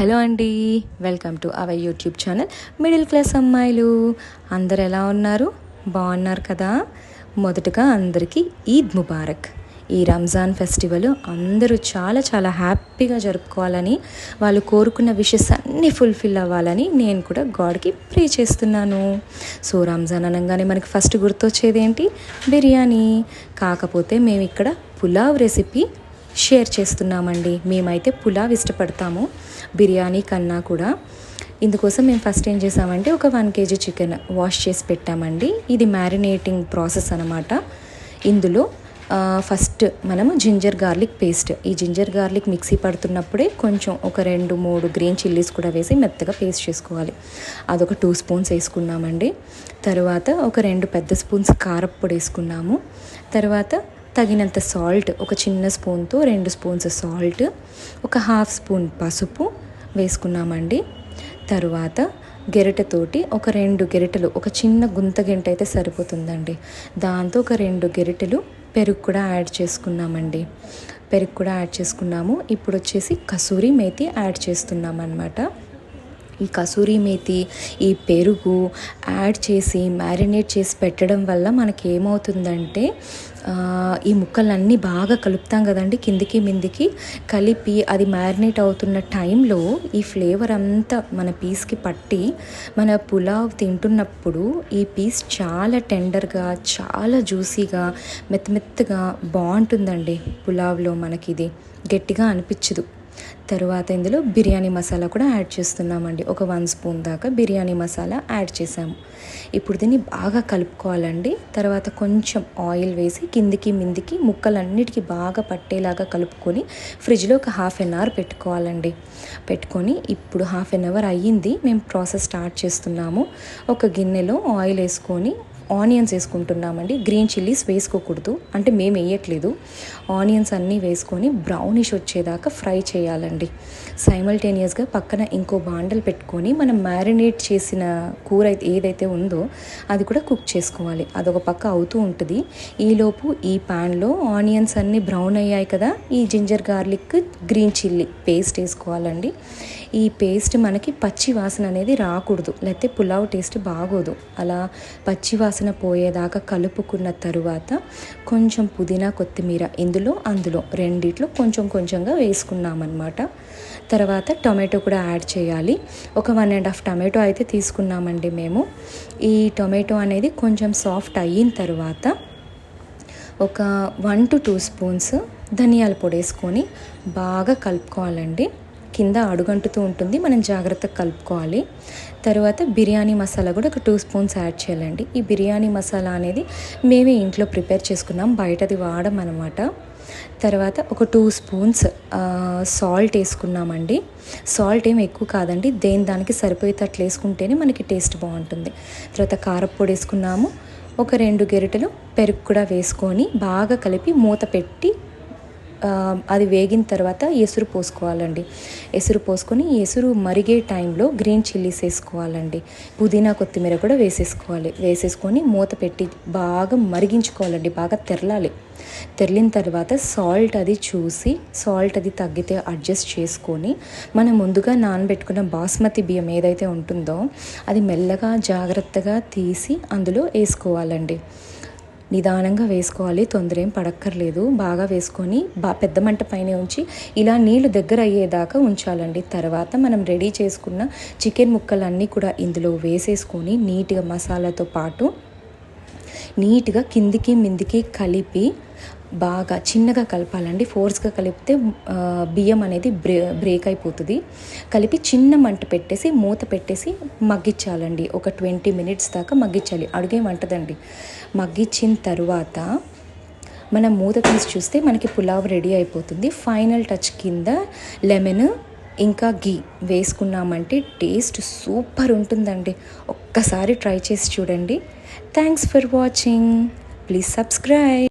Hello అండి, welcome to our YouTube channel middle class అమ్మాయిలు. అందరు ఎలా ఉన్నారు? బాగున్నారు కదా? మొదటగా అందరికీ ఈద్ ముబారక్. ఈ రంజాన్ ఫెస్టివల్ అందరూ చాలా చాలా హ్యాపీగా జరుపుకోవాలని, వాళ్ళు కోరుకున్న విషెస్ అన్నీ ఫుల్ఫిల్ అవ్వాలని నేను కూడా గాడ్కి ప్రే చేస్తున్నాను. సో రంజాన్ అనగానే మనకి ఫస్ట్ గుర్తొచ్చేది ఏంటి? బిర్యానీ. కాకపోతే మేము ఇక్కడ పులావ్ రెసిపీ షేర్ చేస్తున్నామండి. మేమైతే పులావ్ ఇష్టపడతాము బిర్యానీ కన్నా కూడా. ఇందుకోసం మేము ఫస్ట్ ఏం చేసామంటే ఒక 1 kg చికెన్ వాష్ చేసి పెట్టామండి. ఇది మ్యారినేటింగ్ ప్రాసెస్ అనమాట. ఇందులో ఫస్ట్ మనము జింజర్ గార్లిక్ పేస్ట్, ఈ జింజర్ గార్లిక్ మిక్సీ పడుతున్నప్పుడే కొంచెం ఒక 2-3 గ్రీన్ చిల్లీస్ కూడా వేసి మెత్తగా పేస్ట్ చేసుకోవాలి. అదొక 2 స్పూన్స్ వేసుకున్నామండి. తర్వాత ఒక 2 పెద్ద స్పూన్స్ కారప్పొడి వేసుకున్నాము. తర్వాత తగినంత సాల్ట్, ఒక చిన్న స్పూన్తో 2 స్పూన్స్ సాల్ట్, ఒక 1/2 స్పూన్ పసుపు వేసుకున్నామండి. తరువాత గెరిటతోటి ఒక 2 గెరిటెలు, ఒక చిన్న గుంత గంట అయితే సరిపోతుందండి, దాంతో ఒక 2 గెరిటెలు పెరుగు కూడా యాడ్ చేసుకున్నామండి. పెరుగు కూడా యాడ్ చేసుకున్నాము. ఇప్పుడు వచ్చేసి కసూరి మేతి యాడ్ చేస్తున్నాం అన్నమాట. ఈ కసూరి మేతి, ఈ పెరుగు యాడ్ చేసి మ్యారినేట్ చేసి పెట్టడం వల్ల మనకి ఏమవుతుందంటే ఈ ముక్కలన్నీ బాగా కలుపుతాం కదండి, కిందికి మిందికి కలిపి అది మ్యారినేట్ అవుతున్న టైంలో ఈ ఫ్లేవర్ అంతా మన పీస్కి పట్టి మన పులావ్ తింటున్నప్పుడు ఈ పీస్ చాలా టెండర్గా, చాలా జ్యూసీగా, మెత్తమెత్తగా బాగుంటుందండి. పులావ్లో మనకి ఇది గట్టిగా అనిపించదు. తరువాత ఇందులో బిర్యానీ మసాలా కూడా యాడ్ చేస్తున్నామండి. ఒక 1 స్పూన్ దాకా బిర్యానీ మసాలా యాడ్ చేసాము. ఇప్పుడు దీన్ని బాగా కలుపుకోవాలండి. తర్వాత కొంచెం ఆయిల్ వేసి కిందికి మిందికి ముక్కలన్నిటికీ బాగా పట్టేలాగా కలుపుకొని ఫ్రిడ్జ్లో ఒక 1/2 అవర్ పెట్టుకోవాలండి. పెట్టుకొని ఇప్పుడు 1/2 అవర్ అయ్యింది, మేము ప్రాసెస్ స్టార్ట్ చేస్తున్నాము. ఒక గిన్నెలో ఆయిల్ వేసుకొని ఆనియన్స్ వేసుకుంటున్నామండి. గ్రీన్ చిల్లీస్ వేసుకోకూడదు, అంటే మేము వేయట్లేదు. ఆనియన్స్ అన్నీ వేసుకొని బ్రౌనిష్ వచ్చేదాకా ఫ్రై చేయాలండి. సైమల్టేనియస్గా పక్కన ఇంకో బాండలు పెట్టుకొని మనం మ్యారినేట్ చేసిన కూర ఏదైతే ఉందో అది కూడా కుక్ చేసుకోవాలి. అదొక పక్క అవుతూ ఉంటుంది. ఈలోపు ఈ ప్యాన్లో ఆనియన్స్ అన్నీ బ్రౌన్ అయ్యాయి కదా, ఈ ginger garlic green chilli paste వేసుకోవాలండి. ఈ పేస్ట్ మనకి పచ్చి వాసన అనేది రాకూడదు, లేకపోతే పులావ్ టేస్ట్ బాగోదు. అలా పచ్చి వాసన పోయేదాకా కలుపుకున్న తరువాత కొంచెం పుదీనా, కొత్తిమీర అందులో రెండిట్లో కొంచెం కొంచెంగా వేసుకున్నామన్నమాట. తర్వాత టొమాటో కూడా యాడ్ చేయాలి. ఒక 1.5 టొమాటో అయితే తీసుకున్నామండి మేము. ఈ టొమాటో అనేది కొంచెం సాఫ్ట్ అయిన తర్వాత ఒక 1 to 2 స్పూన్స్ ధనియాల పొడి వేసుకొని బాగా కలుపుకోవాలండి. కింద అడుగంటుతూ ఉంటుంది, మనం జాగ్రత్తగా కలుపుకోవాలి. తర్వాత బిర్యానీ మసాలా కూడా ఒక 2 స్పూన్స్ యాడ్ చేయాలండి. ఈ బిర్యానీ మసాలా అనేది మేమే ఇంట్లో ప్రిపేర్ చేసుకున్నాం, బయటది వాడడం అనమాట. తర్వాత ఒక 2 స్పూన్స్ సాల్ట్ వేసుకున్నామండి. సాల్ట్ ఏం ఎక్కువ కాదండి, దానికి సరిపోయేటట్లు వేసుకుంటేనే మనకి టేస్ట్ బాగుంటుంది. తర్వాత కారప్పొడి వేసుకున్నాము. ఒక 2 గెరిటెలు పెరుగు కూడా వేసుకొని బాగా కలిపి మూత పెట్టి అది వేగిన తర్వాత ఎసురు పోసుకోవాలండి. ఎసురు పోసుకొని ఎసురు మరిగే టైంలో గ్రీన్ చిల్లీస్ వేసుకోవాలండి. పుదీనా, కొత్తిమీర కూడా వేసేసుకొని మూత పెట్టి బాగా మరిగించుకోవాలండి. బాగా తెరలాలి. తెరిలిన తర్వాత సాల్ట్ అది చూసి, సాల్ట్ అది తగ్గితే అడ్జస్ట్ చేసుకొని మనం ముందుగా నానబెట్టుకున్న బాస్మతి బియ్యం ఏదైతే ఉంటుందో అది మెల్లగా జాగ్రత్తగా తీసి అందులో వేసుకోవాలండి. నిదానంగా వేసుకోవాలి, తొందర ఏం పడక్కర్లేదు. బాగా వేసుకొని పెద్ద మంట పైన ఉంచి ఇలా నీళ్లు దగ్గర అయ్యేదాకా ఉంచాలండి. తర్వాత మనం రెడీ చేసుకున్న చికెన్ ముక్కలన్నీ కూడా ఇందులో వేసేసుకొని నీట్గా మసాలాతో పాటు నీట్గా కిందికి మిందికి కలిపి బాగా చిన్నగా కలపాలండి. ఫోర్స్గా కలిపితే బియ్యం అనేది బ్రేక్ అయిపోతుంది. కలిపి చిన్న మంట పెట్టేసి మూత పెట్టేసి మగ్గించాలండి. ఒక 20 minutes దాకా మగ్గించాలి, అడుగేం అంటదండి. మగ్గించిన తర్వాత మనం మూత తీసి చూస్తే మనకి పులావ్ రెడీ అయిపోతుంది. ఫైనల్ టచ్ కింద లెమన్ ఇంకా గీ వేసుకున్నామంటే టేస్ట్ సూపర్ ఉంటుందండి. ఒక్కసారి ట్రై చేసి చూడండి. Thanks for watching. Please subscribe.